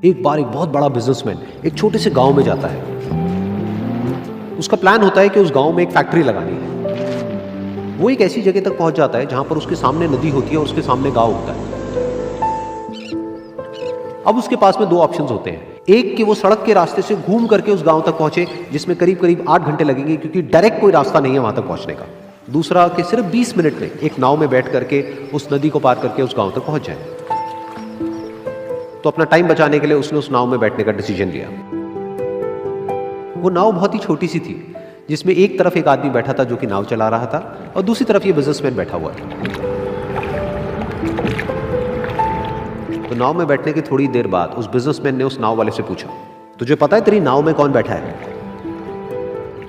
एक बार एक बहुत बड़ा बिजनेसमैन एक छोटे से गांव में जाता है। उसका प्लान होता है कि उस गांव में एक फैक्ट्री लगानी है। वो एक ऐसी जगह तक पहुंच जाता है जहां पर उसके सामने नदी होती है और उसके सामने गांव होता है। अब उसके पास में दो ऑप्शंस होते हैं, एक कि वो सड़क के रास्ते से घूम करके उस गांव तक पहुंचे जिसमें करीब करीब 8 घंटे लगेंगे क्योंकि डायरेक्ट कोई रास्ता नहीं है वहां तक पहुंचने का। दूसरा कि सिर्फ 20 मिनट में एक नाव में बैठ करके उस नदी को पार करके उस गांव तक पहुंच जाए। तो अपना टाइम बचाने के लिए उसने उस नाव में बैठने का डिसीजन लिया। वो नाव बहुत ही छोटी सी थी जिसमें एक तरफ एक आदमी बैठा था जो कि नाव चला रहा था और दूसरी तरफ ये बिजनेसमैन बैठा हुआ था। तो नाव में बैठने की थोड़ी देर बाद उस बिजनेसमैन ने उस नाव वाले से पूछा, तुझे पता है तेरी नाव में कौन बैठा है?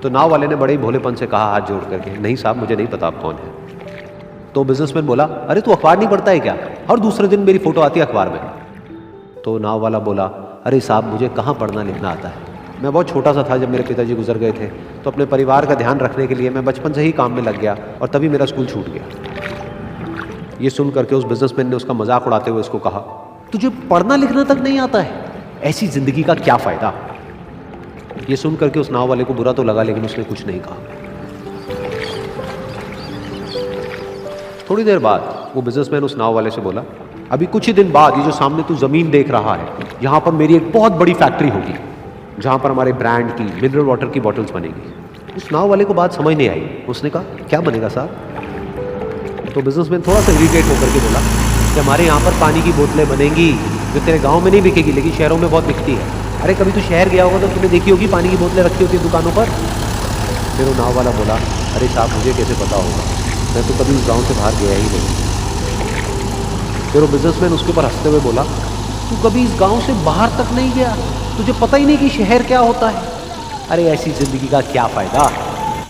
तो नाव वाले ने बड़े ही भोलेपन से कहा हाथ जोड़ करके, नहीं साहब मुझे नहीं पता आप कौन है। तो बिजनेसमैन बोला, अरे तू अखबार नहीं पढ़ता है क्या? हर दूसरे दिन मेरी फोटो आती है अखबार में। तो नाव वाला बोला, अरे साहब मुझे कहाँ पढ़ना लिखना आता है, मैं बहुत छोटा सा था जब मेरे पिताजी गुजर गए थे, तो अपने परिवार का ध्यान रखने के लिए मैं बचपन से ही काम में लग गया और तभी मेरा स्कूल छूट गया। ये सुन करके उस बिजनेसमैन ने उसका मजाक उड़ाते हुए उसको कहा, तुझे पढ़ना लिखना तक नहीं आता है, ऐसी जिंदगी का क्या फायदा? ये सुन करके उस नाव वाले को बुरा तो लगा लेकिन उसने कुछ नहीं कहा। थोड़ी देर बाद वो बिजनेसमैन उस नाव वाले से बोला, अभी कुछ ही दिन बाद ये जो सामने तू जमीन देख रहा है, यहां पर मेरी एक बहुत बड़ी फैक्ट्री होगी जहां पर हमारे ब्रांड की मिनरल वाटर की बॉटल्स बनेगी। उस नाव वाले को बात समझ नहीं आई। उसने कहा, क्या बनेगा साहब? तो बिजनेसमैन थोड़ा सा इरिटेट होकर के बोला कि हमारे यहाँ पर पानी की बोतलें बनेंगी जो तेरे गाँव में नहीं बिकेगी लेकिन शहरों में बहुत बिकती है। अरे कभी तू शहर गया होगा तो तुमने देखी होगी पानी की बोतलें रखी होती है दुकानों पर। फिर वो नाव वाला बोला, अरे साहब मुझे कैसे पता होगा, मैं तो कभी उस गाँव से बाहर गया ही नहीं। फिर वो बिजनेसमैन उसके ऊपर हंसते हुए बोला, तू कभी इस गांव से बाहर तक नहीं गया, तुझे पता ही नहीं कि शहर क्या होता है? अरे ऐसी जिंदगी का क्या फायदा?